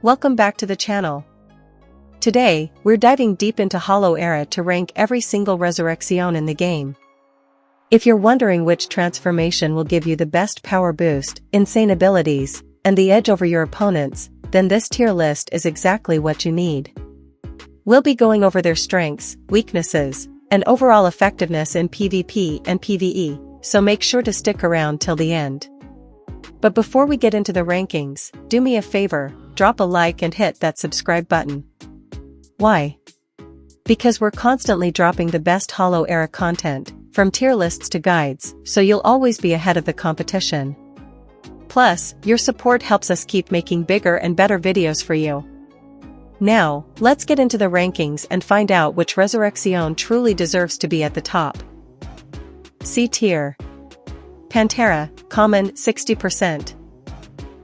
Welcome back to the channel. Today, we're diving deep into Hollow Era to rank every single Resurrección in the game. If you're wondering which transformation will give you the best power boost, insane abilities, and the edge over your opponents, then this tier list is exactly what you need. We'll be going over their strengths, weaknesses, and overall effectiveness in PvP and PvE, so make sure to stick around till the end. But before we get into the rankings, do me a favor, drop a like and hit that subscribe button. Why? Because we're constantly dropping the best Hollow Era content, from tier lists to guides, so you'll always be ahead of the competition. Plus, your support helps us keep making bigger and better videos for you. Now, let's get into the rankings and find out which Resurrección truly deserves to be at the top. C tier. Pantera, common, 60%.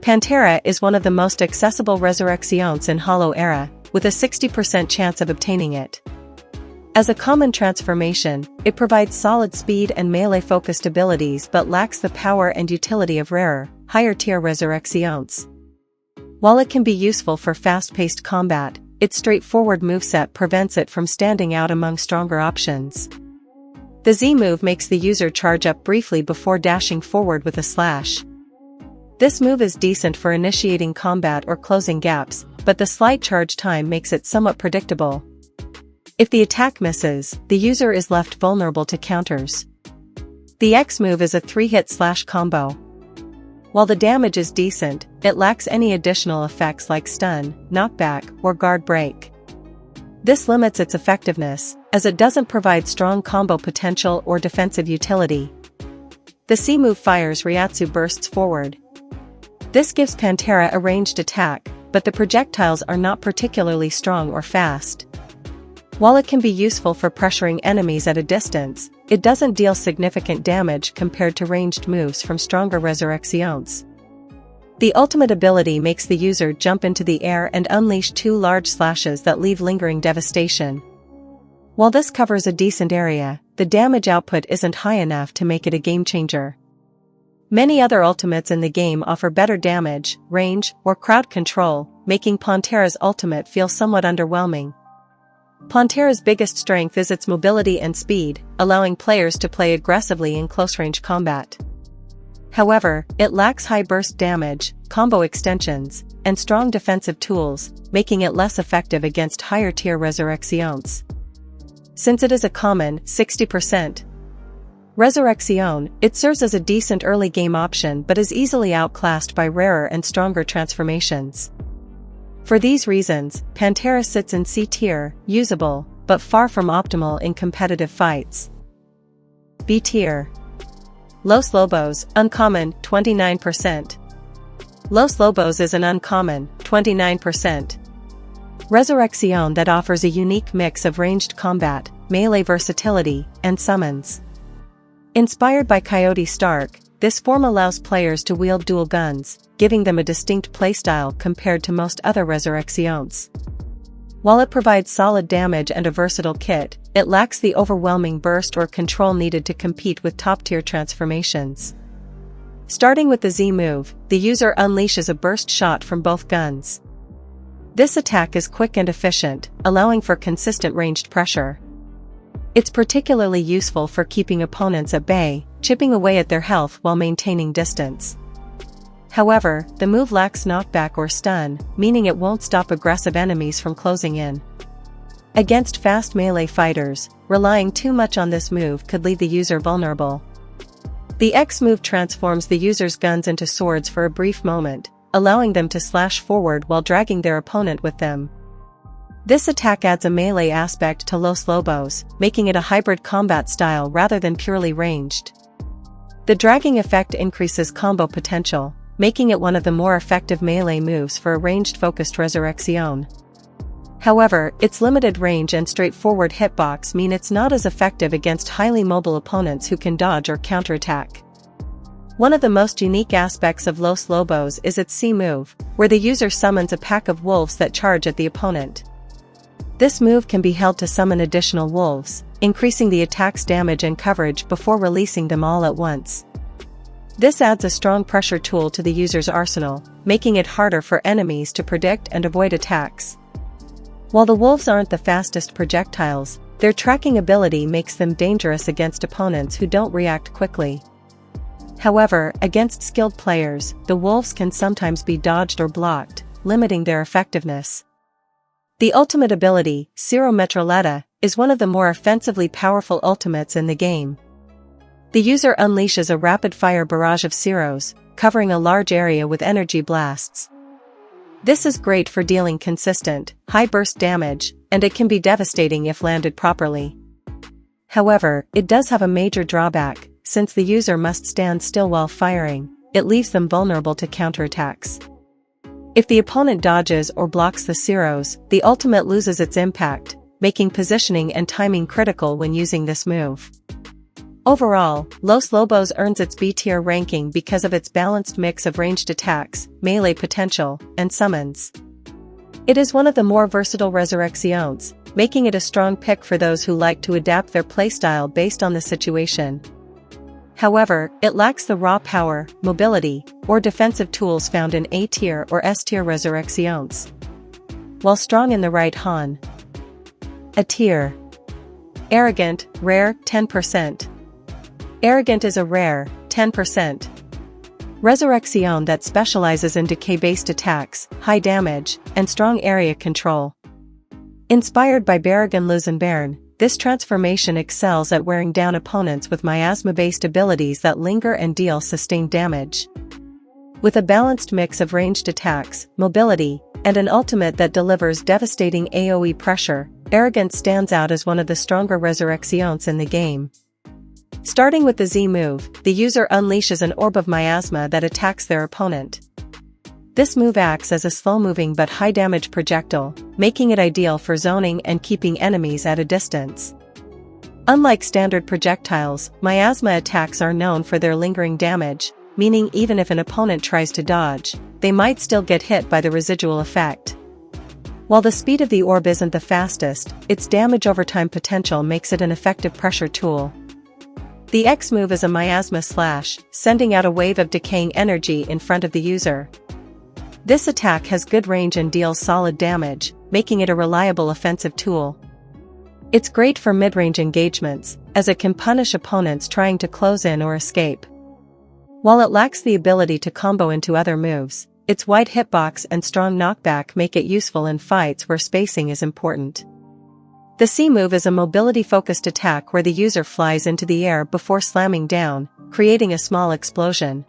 Pantera is one of the most accessible Resurrecciones in Hollow Era, with a 60% chance of obtaining it. As a common transformation, it provides solid speed and melee-focused abilities but lacks the power and utility of rarer, higher-tier Resurrecciones. While it can be useful for fast-paced combat, its straightforward moveset prevents it from standing out among stronger options. The Z move makes the user charge up briefly before dashing forward with a slash. This move is decent for initiating combat or closing gaps, but the slight charge time makes it somewhat predictable. If the attack misses, the user is left vulnerable to counters. The X move is a 3-hit slash combo. While the damage is decent, it lacks any additional effects like stun, knockback, or guard break. This limits its effectiveness, as it doesn't provide strong combo potential or defensive utility. The C move fires Ryatsu bursts forward. This gives Pantera a ranged attack, but the projectiles are not particularly strong or fast. While it can be useful for pressuring enemies at a distance, it doesn't deal significant damage compared to ranged moves from stronger Resurrecciones. The ultimate ability makes the user jump into the air and unleash 2 large slashes that leave lingering devastation. While this covers a decent area, the damage output isn't high enough to make it a game-changer. Many other ultimates in the game offer better damage, range, or crowd control, making Pantera's ultimate feel somewhat underwhelming. Pantera's biggest strength is its mobility and speed, allowing players to play aggressively in close-range combat. However, it lacks high burst damage, combo extensions, and strong defensive tools, making it less effective against higher-tier Resurrecciones. Since it is a common, 60%, Resurrección, it serves as a decent early game option but is easily outclassed by rarer and stronger transformations. For these reasons, Pantera sits in C tier, usable, but far from optimal in competitive fights. B tier. Los Lobos, uncommon, 29%. Los Lobos is an uncommon, 29%. Resurrección that offers a unique mix of ranged combat, melee versatility, and summons. Inspired by Coyote Stark, this form allows players to wield dual guns, giving them a distinct playstyle compared to most other Resurrecciones. While it provides solid damage and a versatile kit, it lacks the overwhelming burst or control needed to compete with top-tier transformations. Starting with the Z move, the user unleashes a burst shot from both guns. This attack is quick and efficient, allowing for consistent ranged pressure. It's particularly useful for keeping opponents at bay, chipping away at their health while maintaining distance. However, the move lacks knockback or stun, meaning it won't stop aggressive enemies from closing in. Against fast melee fighters, relying too much on this move could leave the user vulnerable. The X move transforms the user's guns into swords for a brief moment, allowing them to slash forward while dragging their opponent with them. This attack adds a melee aspect to Los Lobos, making it a hybrid combat style rather than purely ranged. The dragging effect increases combo potential, making it one of the more effective melee moves for a ranged-focused Resurrección. However, its limited range and straightforward hitbox mean it's not as effective against highly mobile opponents who can dodge or counterattack. One of the most unique aspects of Los Lobos is its C move, where the user summons a pack of wolves that charge at the opponent. This move can be held to summon additional wolves, increasing the attack's damage and coverage before releasing them all at once. This adds a strong pressure tool to the user's arsenal, making it harder for enemies to predict and avoid attacks. While the wolves aren't the fastest projectiles, their tracking ability makes them dangerous against opponents who don't react quickly. However, against skilled players, the wolves can sometimes be dodged or blocked, limiting their effectiveness. The ultimate ability, Ciro Metralletta, is one of the more offensively powerful ultimates in the game. The user unleashes a rapid-fire barrage of Ciros, covering a large area with energy blasts. This is great for dealing consistent, high-burst damage, and it can be devastating if landed properly. However, it does have a major drawback. Since the user must stand still while firing, it leaves them vulnerable to counterattacks. If the opponent dodges or blocks the Ciros, the ultimate loses its impact, making positioning and timing critical when using this move. Overall, Los Lobos earns its B-tier ranking because of its balanced mix of ranged attacks, melee potential, and summons. It is one of the more versatile Resurrections, making it a strong pick for those who like to adapt their playstyle based on the situation. However, it lacks the raw power, mobility, or defensive tools found in A-tier or S-tier Resurrections. While strong in the right Han. A tier. Arrogant, rare, 10%. Arrogant is a rare, 10%. Resurrection that specializes in decay-based attacks, high damage, and strong area control. Inspired by Berrigan Lusenbairn, this transformation excels at wearing down opponents with miasma-based abilities that linger and deal sustained damage. With a balanced mix of ranged attacks, mobility, and an ultimate that delivers devastating AoE pressure, Arrogant stands out as one of the stronger Resurrections in the game. Starting with the Z move, the user unleashes an orb of miasma that attacks their opponent. This move acts as a slow-moving but high-damage projectile, making it ideal for zoning and keeping enemies at a distance. Unlike standard projectiles, miasma attacks are known for their lingering damage, meaning even if an opponent tries to dodge, they might still get hit by the residual effect. While the speed of the orb isn't the fastest, its damage over time potential makes it an effective pressure tool. The X move is a miasma slash, sending out a wave of decaying energy in front of the user. This attack has good range and deals solid damage, making it a reliable offensive tool. It's great for mid-range engagements, as it can punish opponents trying to close in or escape. While it lacks the ability to combo into other moves, its wide hitbox and strong knockback make it useful in fights where spacing is important. The C move is a mobility-focused attack where the user flies into the air before slamming down, creating a small explosion.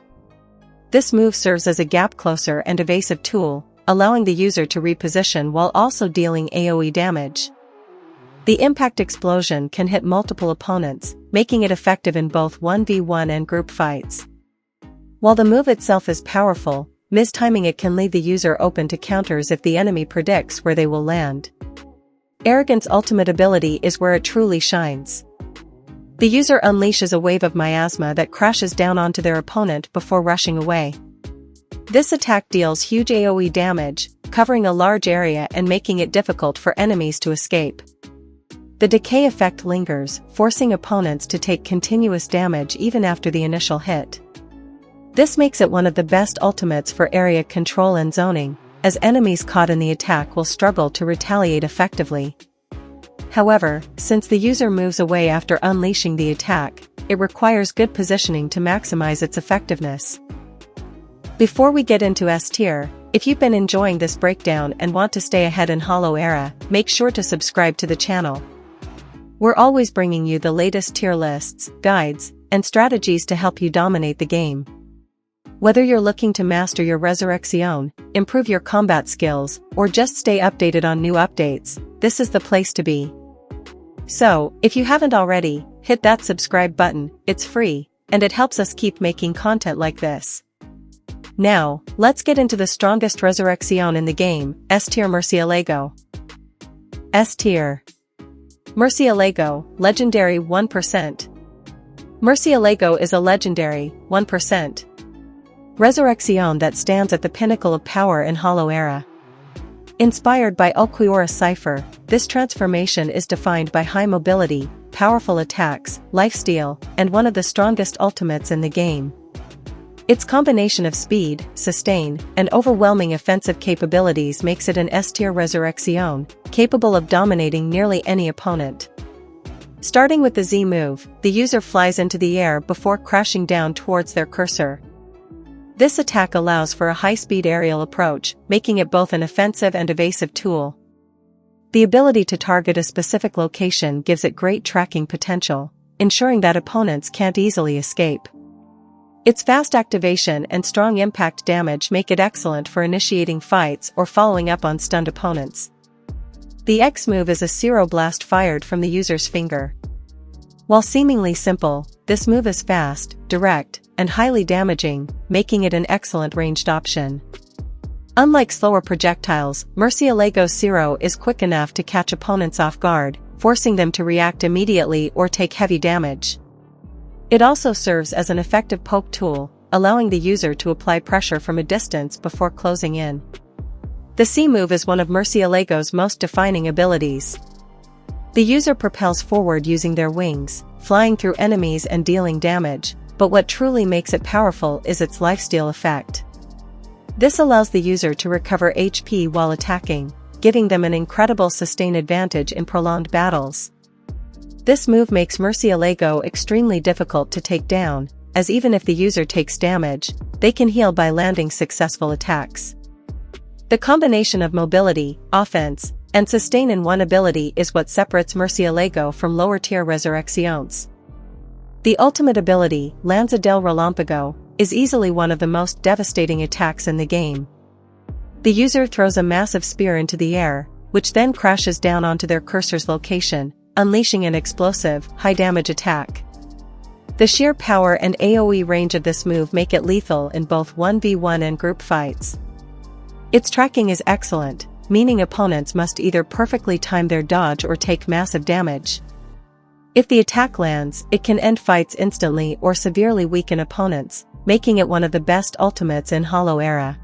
This move serves as a gap-closer and evasive tool, allowing the user to reposition while also dealing AoE damage. The impact explosion can hit multiple opponents, making it effective in both 1v1 and group fights. While the move itself is powerful, mistiming it can leave the user open to counters if the enemy predicts where they will land. Arrogant's ultimate ability is where it truly shines. The user unleashes a wave of miasma that crashes down onto their opponent before rushing away. This attack deals huge AoE damage, covering a large area and making it difficult for enemies to escape. The decay effect lingers, forcing opponents to take continuous damage even after the initial hit. This makes it one of the best ultimates for area control and zoning, as enemies caught in the attack will struggle to retaliate effectively. However, since the user moves away after unleashing the attack, it requires good positioning to maximize its effectiveness. Before we get into S tier, if you've been enjoying this breakdown and want to stay ahead in Hollow Era, make sure to subscribe to the channel. We're always bringing you the latest tier lists, guides, and strategies to help you dominate the game. Whether you're looking to master your Resurrección, improve your combat skills, or just stay updated on new updates, this is the place to be. So, if you haven't already, hit that subscribe button, it's free, and it helps us keep making content like this. Now, let's get into the strongest Resurrección in the game, S tier Murciélago. S tier. Murciélago, legendary 1%. Murciélago is a legendary, 1%. Resurrección that stands at the pinnacle of power in Hollow Era. Inspired by Ulquiorra Cipher, this transformation is defined by high mobility, powerful attacks, lifesteal, and one of the strongest ultimates in the game. Its combination of speed, sustain, and overwhelming offensive capabilities makes it an S-tier Resurrección, capable of dominating nearly any opponent. Starting with the Z move, the user flies into the air before crashing down towards their cursor. This attack allows for a high-speed aerial approach, making it both an offensive and evasive tool. The ability to target a specific location gives it great tracking potential, ensuring that opponents can't easily escape. Its fast activation and strong impact damage make it excellent for initiating fights or following up on stunned opponents. The X move is a Zero Blast fired from the user's finger. While seemingly simple, this move is fast, direct, and highly damaging, making it an excellent ranged option. Unlike slower projectiles, Murciélago Zero is quick enough to catch opponents off guard, forcing them to react immediately or take heavy damage. It also serves as an effective poke tool, allowing the user to apply pressure from a distance before closing in. The C move is one of Murciélago's most defining abilities. The user propels forward using their wings, flying through enemies and dealing damage, but what truly makes it powerful is its lifesteal effect. This allows the user to recover HP while attacking, giving them an incredible sustain advantage in prolonged battles. This move makes Murciélago extremely difficult to take down, as even if the user takes damage, they can heal by landing successful attacks. The combination of mobility, offense, and sustain in one ability is what separates Murciélago from lower-tier Resurrecciones. The ultimate ability, Lanza del Relámpago, is easily one of the most devastating attacks in the game. The user throws a massive spear into the air, which then crashes down onto their cursor's location, unleashing an explosive, high-damage attack. The sheer power and AoE range of this move make it lethal in both 1v1 and group fights. Its tracking is excellent, meaning opponents must either perfectly time their dodge or take massive damage. If the attack lands, it can end fights instantly or severely weaken opponents, making it one of the best ultimates in Hollow Era.